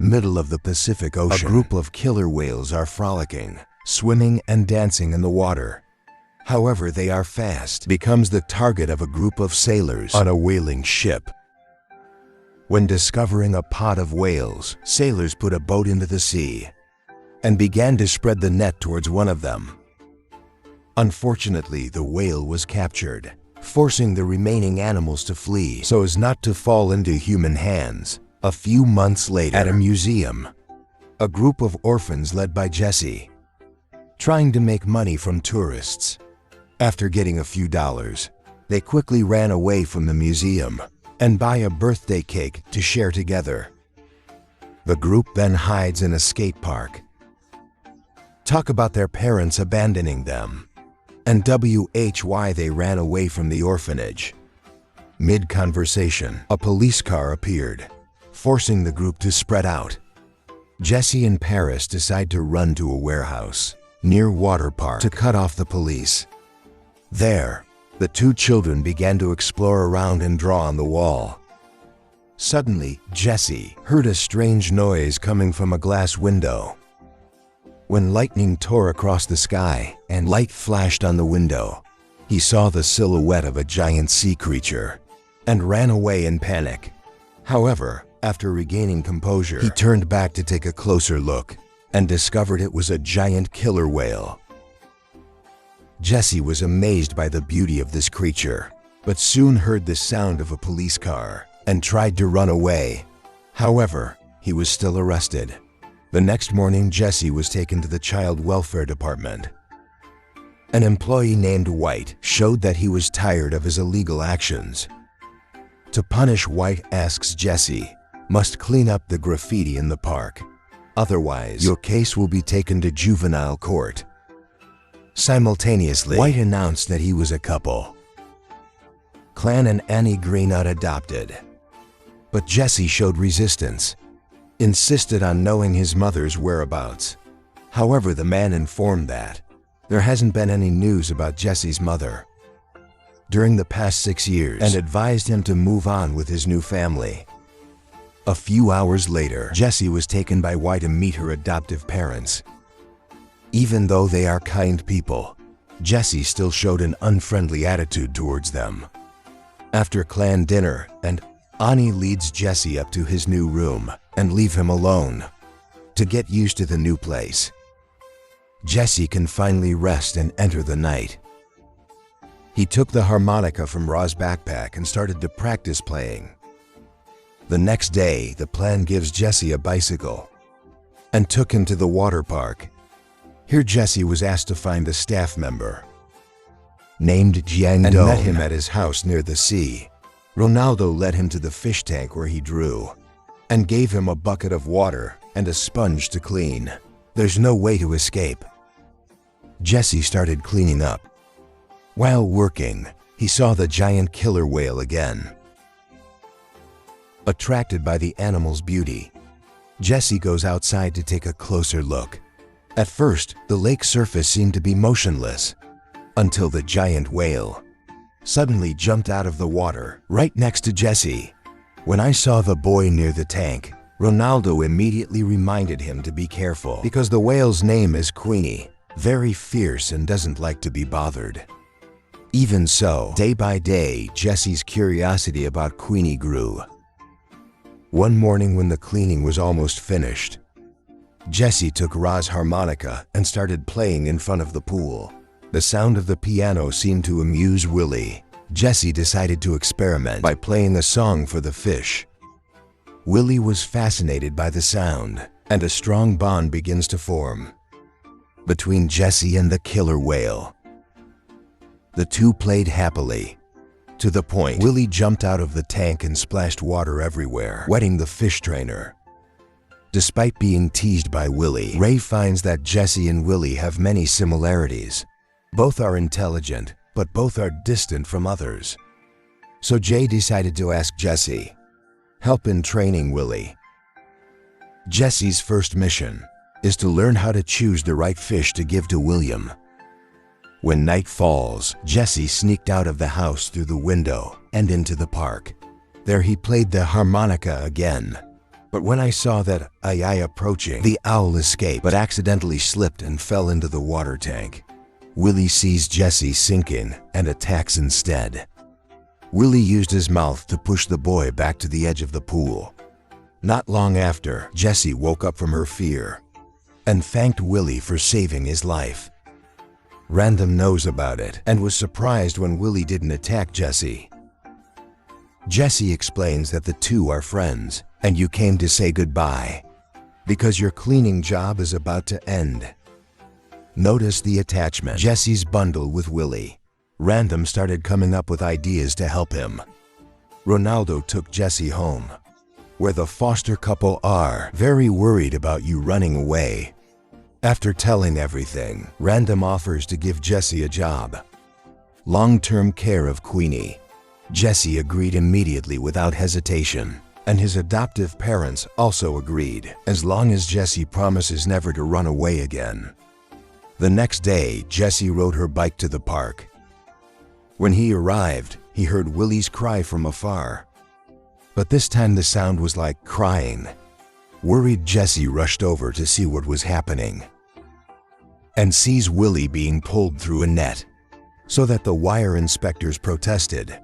middle of the Pacific Ocean. A group of killer whales are frolicking, swimming and dancing in the water. However, they are fast, becomes the target of a group of sailors on a whaling ship. When discovering a pod of whales, sailors put a boat into the sea and began to spread the net towards one of them. Unfortunately, the whale was captured, forcing the remaining animals to flee so as not to fall into human hands. A few months later, at a museum, a group of orphans led by Jesse, trying to make money from tourists. After getting a few dollars, they quickly ran away from the museum and buy a birthday cake to share together. The group then hides in a skate park, talk about their parents abandoning them, and why they ran away from the orphanage. Mid-conversation, a police car appeared, forcing the group to spread out. Jesse and Paris decide to run to a warehouse near Water Park to cut off the police. There, the two children began to explore around and draw on the wall. Suddenly, Jesse heard a strange noise coming from a glass window. When lightning tore across the sky and light flashed on the window, he saw the silhouette of a giant sea creature and ran away in panic. However, after regaining composure, he turned back to take a closer look and discovered it was a giant killer whale. Jesse was amazed by the beauty of this creature, but soon heard the sound of a police car and tried to run away. However, he was still arrested. The next morning, Jesse was taken to the child welfare department. An employee named White showed that he was tired of his illegal actions. To punish, White asks Jesse must clean up the graffiti in the park. Otherwise, your case will be taken to juvenile court. Simultaneously, White announced that he was a couple, Clan and Annie Greenwood adopted. But Jesse showed resistance, insisted on knowing his mother's whereabouts. However, the man informed that there hasn't been any news about Jesse's mother during the past 6 years and advised him to move on with his new family. A few hours later, Jesse was taken by White to meet her adoptive parents. Even though they are kind people, Jesse still showed an unfriendly attitude towards them. After clan dinner, Annie leads Jesse up to his new room and leave him alone to get used to the new place. Jesse can finally rest and enter the night. He took the harmonica from Ra's backpack and started to practice playing. The next day, the plan gives Jesse a bicycle and took him to the water park. Here Jesse was asked to find a staff member named Jiang and met him at his house near the sea. Ronaldo led him to the fish tank where he drew and gave him a bucket of water and a sponge to clean. There's no way to escape. Jesse started cleaning up. While working, he saw the giant killer whale again. Attracted by the animal's beauty, Jesse goes outside to take a closer look. At first, the lake surface seemed to be motionless until the giant whale suddenly jumped out of the water right next to Jesse. When I saw the boy near the tank, Ronaldo immediately reminded him to be careful because the whale's name is Queenie, very fierce and doesn't like to be bothered. Even so, day by day, Jesse's curiosity about Queenie grew. One morning when the cleaning was almost finished, Jesse took Ra's harmonica and started playing in front of the pool. The sound of the piano seemed to amuse Willy. Jesse decided to experiment by playing a song for the fish. Willy was fascinated by the sound, and a strong bond begins to form between Jesse and the killer whale. The two played happily, to the point Willy jumped out of the tank and splashed water everywhere, wetting the fish trainer. Despite being teased by Willy, Ray finds that Jesse and Willy have many similarities. Both are intelligent, but both are distant from others. So Jay decided to ask Jesse help in training Willy. Jesse's first mission is to learn how to choose the right fish to give to William. When night falls, Jesse sneaked out of the house through the window and into the park. There he played the harmonica again, But when I saw that I approaching, the owl escaped but accidentally slipped and fell into the water tank. Willy sees Jesse sinking and attacks instead. Willy used his mouth to push the boy back to the edge of the pool. Not long after, Jesse woke up from her fear and thanked Willy for saving his life. Random knows about it and was surprised when Willy didn't attack Jesse. Jesse explains that the two are friends and you came to say goodbye because your cleaning job is about to end. Notice the attachment. Jesse's bundle with Willy. Random started coming up with ideas to help him. Ronaldo took Jesse home, where the foster couple are very worried about you running away. After telling everything, Random offers to give Jesse a job. Long-term care of Queenie. Jesse agreed immediately without hesitation, and his adoptive parents also agreed, as long as Jesse promises never to run away again. The next day, Jesse rode her bike to the park. When he arrived, he heard Willy's cry from afar. But this time the sound was like crying. Worried, Jesse rushed over to see what was happening and sees Willy being pulled through a net, so that the wire inspectors protested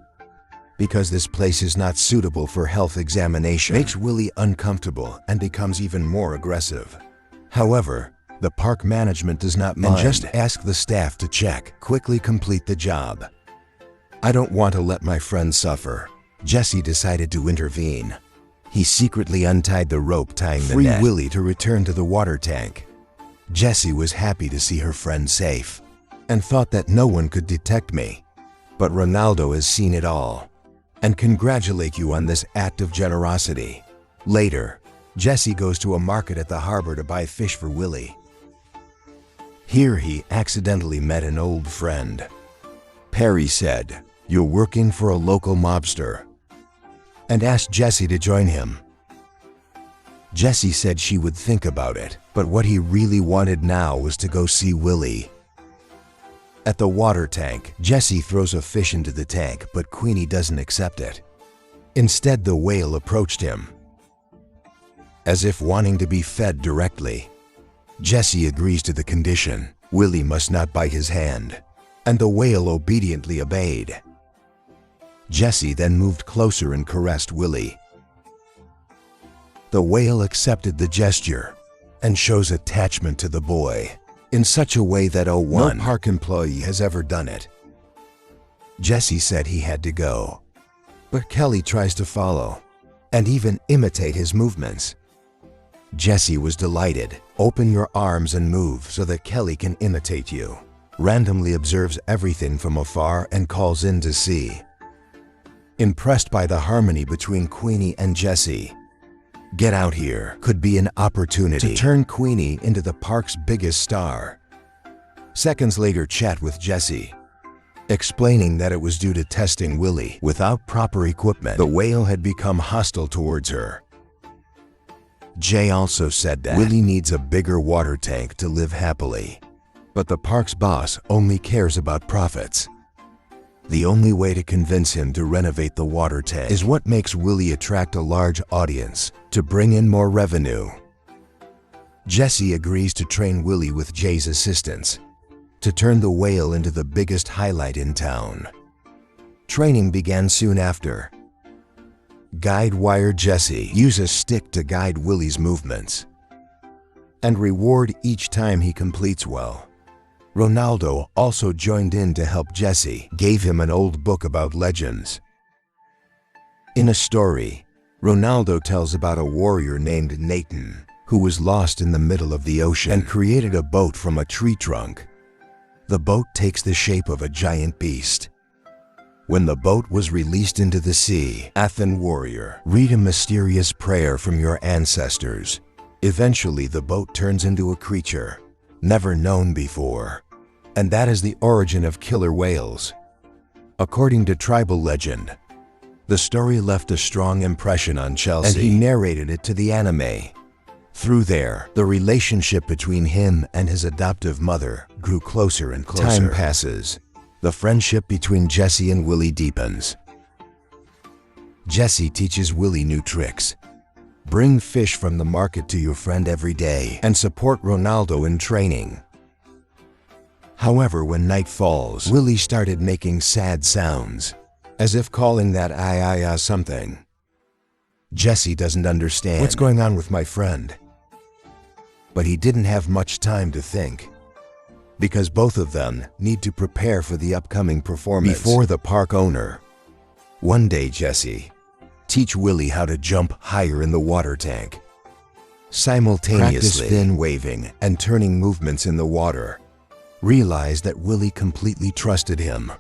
because this place is not suitable for health examination. Makes Willy uncomfortable and becomes even more aggressive. However, the park management does not mind and just ask the staff to check. Quickly complete the job. I don't want to let my friend suffer. Jesse decided to intervene. He secretly untied the rope tying the net. Free Willy to return to the water tank. Jesse was happy to see her friend safe and thought that no one could detect me. But Ronaldo has seen it all and congratulate you on this act of generosity. Later, Jesse goes to a market at the harbor to buy fish for Willy. Here he accidentally met an old friend. Perry said, "You're working for a local mobster," and asked Jesse to join him. Jesse said she would think about it, but what he really wanted now was to go see Willy. At the water tank, Jesse throws a fish into the tank, but Queenie doesn't accept it. Instead, the whale approached him, as if wanting to be fed directly. Jesse agrees to the condition. Willy must not bite his hand, and the whale obediently obeyed. Jesse then moved closer and caressed Willy. The whale accepted the gesture and shows attachment to the boy in such a way that no park employee has ever done it. Jesse said he had to go, but Kelly tries to follow and even imitate his movements. Jesse was delighted. Open your arms and move so that Kelly can imitate you. Randomly observes everything from afar and calls in to see. Impressed by the harmony between Queenie and Jesse, "Get out here" could be an opportunity to turn Queenie into the park's biggest star. Seconds later, chat with Jesse, explaining that it was due to testing Willy without proper equipment. The whale had become hostile towards her. Jay also said that Willy needs a bigger water tank to live happily, but the park's boss only cares about profits. The only way to convince him to renovate the water tank is what makes Willy attract a large audience to bring in more revenue. Jesse agrees to train Willy with Jay's assistance to turn the whale into the biggest highlight in town. Training began soon after. Guide wire Jesse use a stick to guide Willy's movements and reward each time he completes well. Ronaldo also joined in to help Jesse, gave him an old book about legends. In a story, Ronaldo tells about a warrior named Nathan who was lost in the middle of the ocean and created a boat from a tree trunk. The boat takes the shape of a giant beast. When the boat was released into the sea, Athen warrior, read a mysterious prayer from your ancestors. Eventually, the boat turns into a creature never known before, and that is the origin of killer whales. According to tribal legend, the story left a strong impression on Chelsea, and he narrated it to the anime. Through there, the relationship between him and his adoptive mother grew closer and closer. Time passes. The friendship between Jesse and Willy deepens. Jesse teaches Willy new tricks. Bring fish from the market to your friend every day and support Ronaldo in training. However, when night falls, Willy started making sad sounds, as if calling that something. Jesse doesn't understand what's going on with my friend. But he didn't have much time to think, because both of them need to prepare for the upcoming performance before the park owner. One day, Jesse teach Willy how to jump higher in the water tank. Simultaneously, practice fin waving and turning movements in the water. Realized that Willy completely trusted him.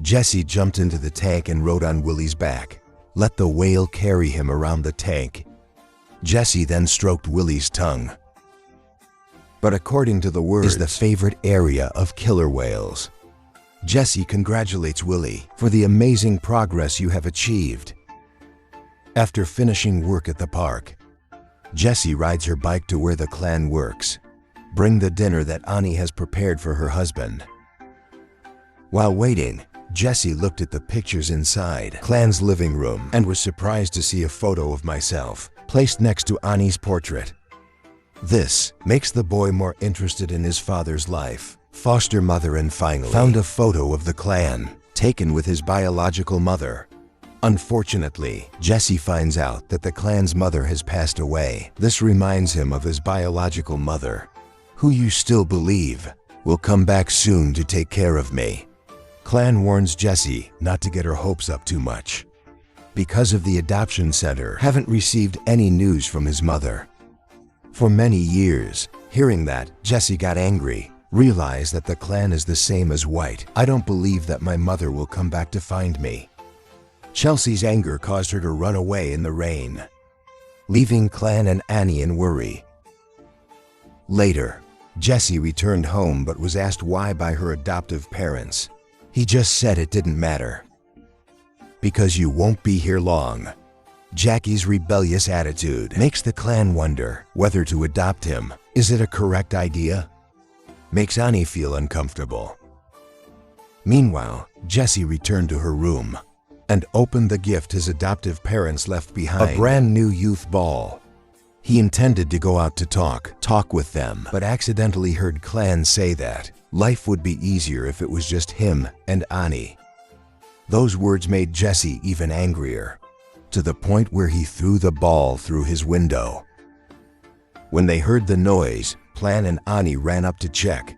Jesse jumped into the tank and rode on Willy's back. Let the whale carry him around the tank. Jesse then stroked Willy's tongue. But according to the words, is the favorite area of killer whales. Jesse congratulates Willy for the amazing progress you have achieved. After finishing work at the park, Jesse rides her bike to where the clan works. Bring the dinner that Annie has prepared for her husband. While waiting, Jesse looked at the pictures inside clan's living room and was surprised to see a photo of myself placed next to Annie's portrait. This makes the boy more interested in his father's life, foster mother, and finally found a photo of the clan taken with his biological mother. Unfortunately, Jesse finds out that the clan's mother has passed away. This reminds him of his biological mother, who you still believe will come back soon to take care of me. Clan warns Jesse not to get her hopes up too much, because of the adoption center haven't received any news from his mother. For many years, hearing that, Jesse got angry, realized that the clan is the same as white. I don't believe that my mother will come back to find me. Chelsea's anger caused her to run away in the rain, leaving Clan and Annie in worry. Later, Jesse returned home but was asked why by her adoptive parents. He just said it didn't matter. Because you won't be here long. Jackie's rebellious attitude makes the clan wonder whether to adopt him. Is it a correct idea? Makes Annie feel uncomfortable. Meanwhile, Jesse returned to her room and opened the gift his adoptive parents left behind, a brand new youth ball. He intended to go out to talk with them, but accidentally heard Clan say that life would be easier if it was just him and Annie. Those words made Jesse even angrier, to the point where he threw the ball through his window. When they heard the noise, Clan and Annie ran up to check.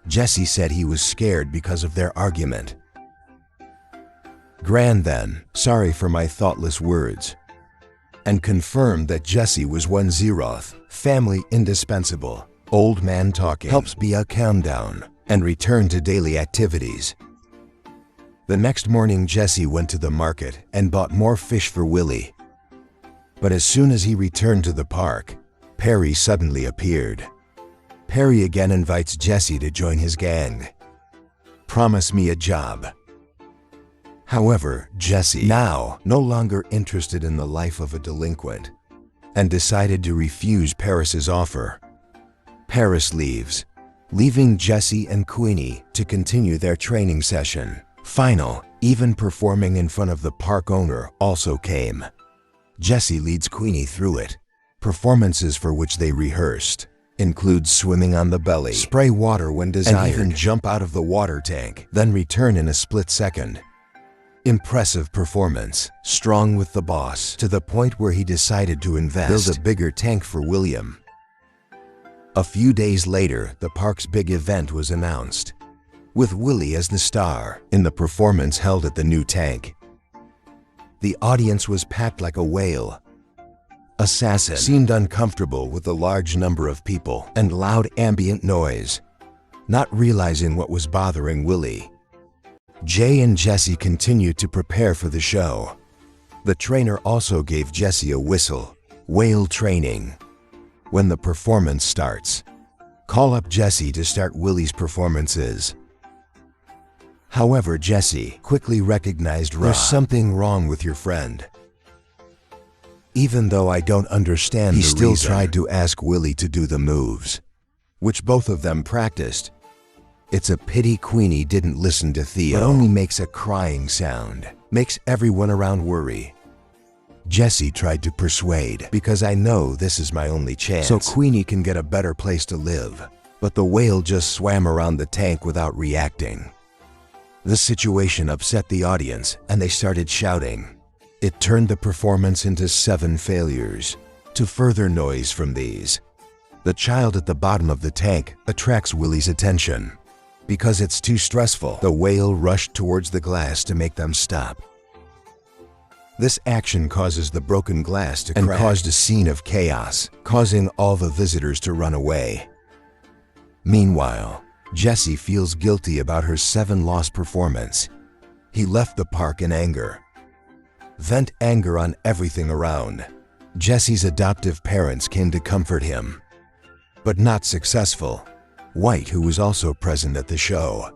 Jesse said he was scared because of their argument. Gran then, sorry for my thoughtless words, and confirmed that Jesse was 1/0th, family indispensable. Old man talking helps be a countdown and return to daily activities. The next morning, Jesse went to the market and bought more fish for Willy. But as soon as he returned to the park, Perry suddenly appeared. Perry again invites Jesse to join his gang. Promise me a job. However, Jesse, now no longer interested in the life of a delinquent, and decided to refuse Paris's offer. Paris leaves, leaving Jesse and Queenie to continue their training session. Final, even performing in front of the park owner also came. Jesse leads Queenie through it. Performances for which they rehearsed include swimming on the belly, spray water when desired, and even jump out of the water tank, then return in a split second. Impressive performance, strong with the boss, to the point where he decided to build a bigger tank for William. A few days later, the park's big event was announced, with Willy as the star in the performance held at the new tank. The audience was packed like a whale. Assassin seemed uncomfortable with the large number of people and loud ambient noise, not realizing what was bothering Willy. Jay and Jesse continued to prepare for the show. The trainer also gave Jesse a whistle, whale training. When the performance starts, call up Jesse to start Willy's performances. However, Jesse quickly recognized there's something wrong with your friend. Even though I don't understand he still tried to ask Willy to do the moves, which both of them practiced. It's a pity Queenie didn't listen to Theo, but only makes a crying sound, makes everyone around worry. Jesse tried to persuade, "Because I know this is my only chance, so Queenie can get a better place to live." But the whale just swam around the tank without reacting. The situation upset the audience, and they started shouting. It turned the performance into 7 failures. To further noise from these, the child at the bottom of the tank attracts Willy's attention. Because it's too stressful, the whale rushed towards the glass to make them stop. This action causes the broken glass to crack and caused a scene of chaos, causing all the visitors to run away. Meanwhile, Jesse feels guilty about her 7-loss performance. He left the park in anger. Vent anger on everything around. Jesse's adoptive parents came to comfort him, but not successful. White, who was also present at the show,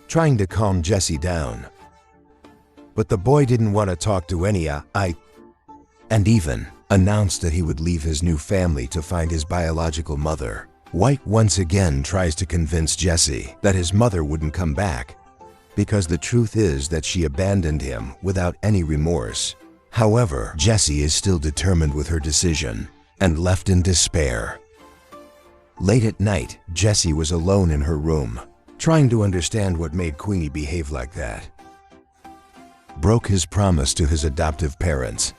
trying to calm Jesse down. But the boy didn't want to talk to any and even announced that he would leave his new family to find his biological mother. White once again tries to convince Jesse that his mother wouldn't come back, because the truth is that she abandoned him without any remorse. However, Jesse is still determined with her decision and left in despair. Late at night, Jesse was alone in her room, trying to understand what made Queenie behave like that. Broke his promise to his adoptive parents,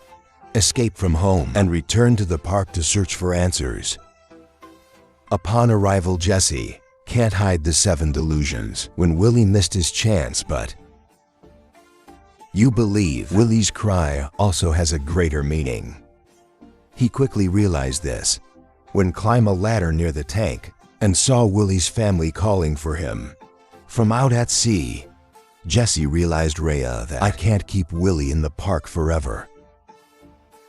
escaped from home, and returned to the park to search for answers. Upon arrival, Jesse can't hide the 7 delusions when Willy missed his chance, but you believe Willy's cry also has a greater meaning. He quickly realized this when climbing a ladder near the tank and saw Willy's family calling for him. From out at sea, Jesse realized that I can't keep Willy in the park forever.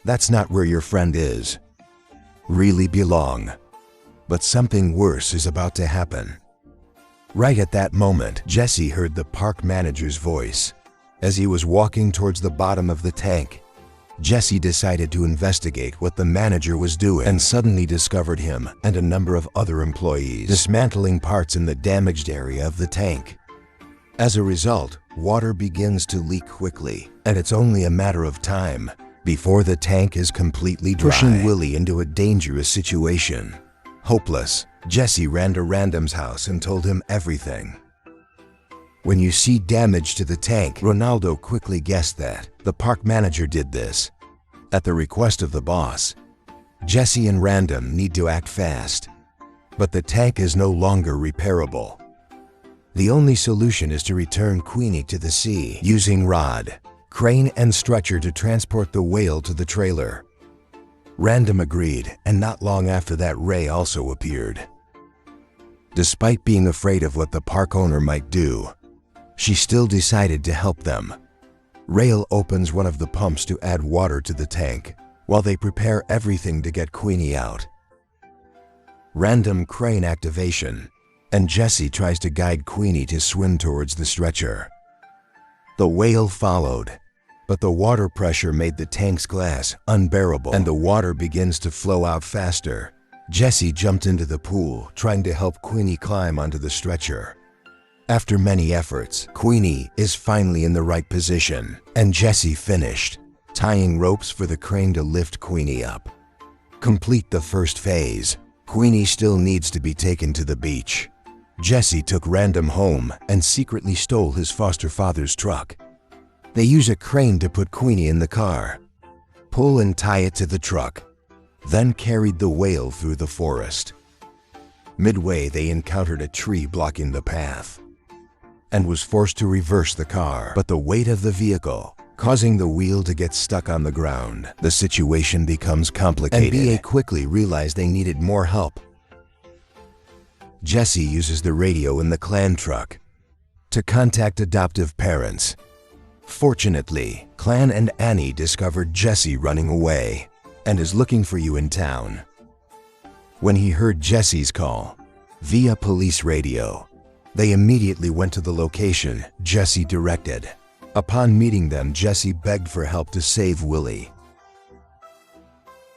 That's not where your friend is. Really belong. But something worse is about to happen. Right at that moment, Jesse heard the park manager's voice. As he was walking towards the bottom of the tank, Jesse decided to investigate what the manager was doing and suddenly discovered him and a number of other employees dismantling parts in the damaged area of the tank. As a result, water begins to leak quickly, and it's only a matter of time before the tank is completely dry, pushing Willy into a dangerous situation. Hopeless, Jesse ran to Random's house and told him everything. When you see damage to the tank, Ronaldo quickly guessed that the park manager did this. At the request of the boss, Jesse and Random need to act fast. But the tank is no longer repairable. The only solution is to return Queenie to the sea using rod, crane, and stretcher to transport the whale to the trailer. Random agreed, and not long after that, Ray also appeared. Despite being afraid of what the park owner might do, she still decided to help them. Rail opens one of the pumps to add water to the tank, while they prepare everything to get Queenie out. Random crane activation, and Jesse tries to guide Queenie to swim towards the stretcher. The whale followed, but the water pressure made the tank's glass unbearable, and the water begins to flow out faster. Jesse jumped into the pool, trying to help Queenie climb onto the stretcher. After many efforts, Queenie is finally in the right position, and Jesse finished, tying ropes for the crane to lift Queenie up. Complete the first phase. Queenie still needs to be taken to the beach. Jesse took Random home and secretly stole his foster father's truck. They use a crane to put Queenie in the car, pull and tie it to the truck, then carried the whale through the forest. Midway, they encountered a tree blocking the path and was forced to reverse the car, but the weight of the vehicle causing the wheel to get stuck on the ground. The situation becomes complicated, and BA quickly realized they needed more help. Jesse uses the radio in the clan truck to contact adoptive parents. Fortunately, Clan and Annie discovered Jesse running away and is looking for you in town. When he heard Jesse's call via police radio, they immediately went to the location Jesse directed. Upon meeting them, Jesse begged for help to save Willy.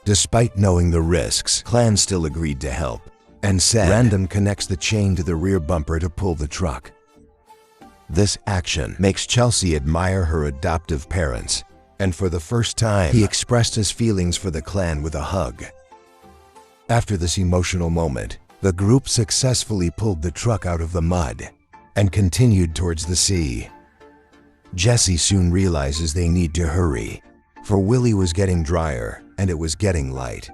Despite knowing the risks, Clan still agreed to help and said Random connects the chain to the rear bumper to pull the truck. This action makes Chelsea admire her adoptive parents and for the first time, he expressed his feelings for the clan with a hug. After this emotional moment, the group successfully pulled the truck out of the mud and continued towards the sea. Jesse soon realizes they need to hurry, for Willy was getting drier and it was getting light.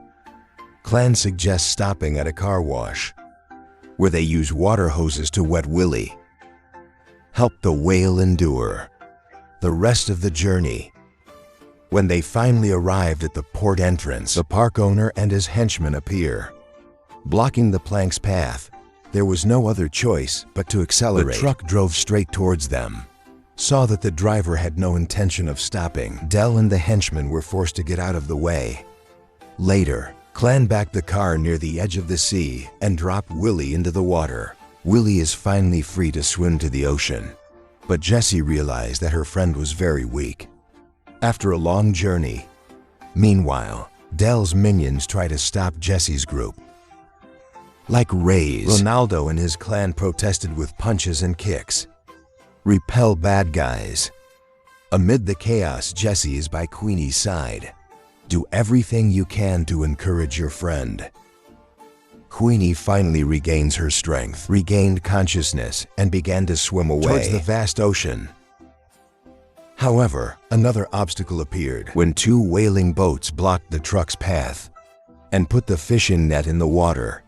Clan suggests stopping at a car wash, where they use water hoses to wet Willy. Help the whale endure the rest of the journey. When they finally arrived at the port entrance, the park owner and his henchmen appear. Blocking the plank's path, there was no other choice but to accelerate. The truck drove straight towards them, saw that the driver had no intention of stopping. Del and the henchmen were forced to get out of the way. Later, Clan backed the car near the edge of the sea and dropped Willy into the water. Willy is finally free to swim to the ocean, but Jessie realized that her friend was very weak. After a long journey, meanwhile, Del's minions try to stop Jessie's group. Like Ray's, Ronaldo and his clan protested with punches and kicks. Repel bad guys. Amid the chaos, Jessie is by Queenie's side. Do everything you can to encourage your friend. Queenie finally regains her strength, regained consciousness, and began to swim away towards the vast ocean. However, another obstacle appeared when two whaling boats blocked the truck's path and put the fishing net in the water.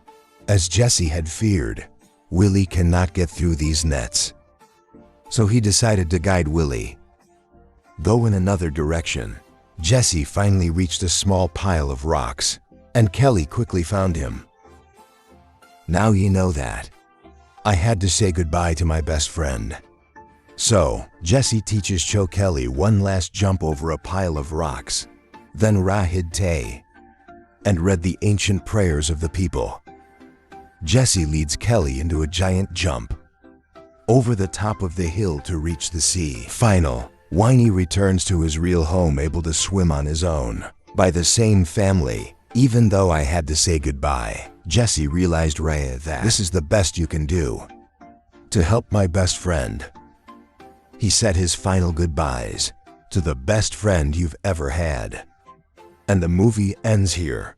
As Jessie had feared, Willy cannot get through these nets, so he decided to guide Willy. Go in another direction. Jessie finally reached a small pile of rocks, and Kelly quickly found him. Now you know that. I had to say goodbye to my best friend. So, Jessie teaches Cho Kelly one last jump over a pile of rocks, then Rahid Tay, and read the ancient prayers of the people. Jessie leads Kelly into a giant jump over the top of the hill to reach the sea. Final, Whiny returns to his real home able to swim on his own. By the same family, even though I had to say goodbye, Jessie realized Rhea that this is the best you can do to help my best friend. He said his final goodbyes to the best friend you've ever had. And the movie ends here.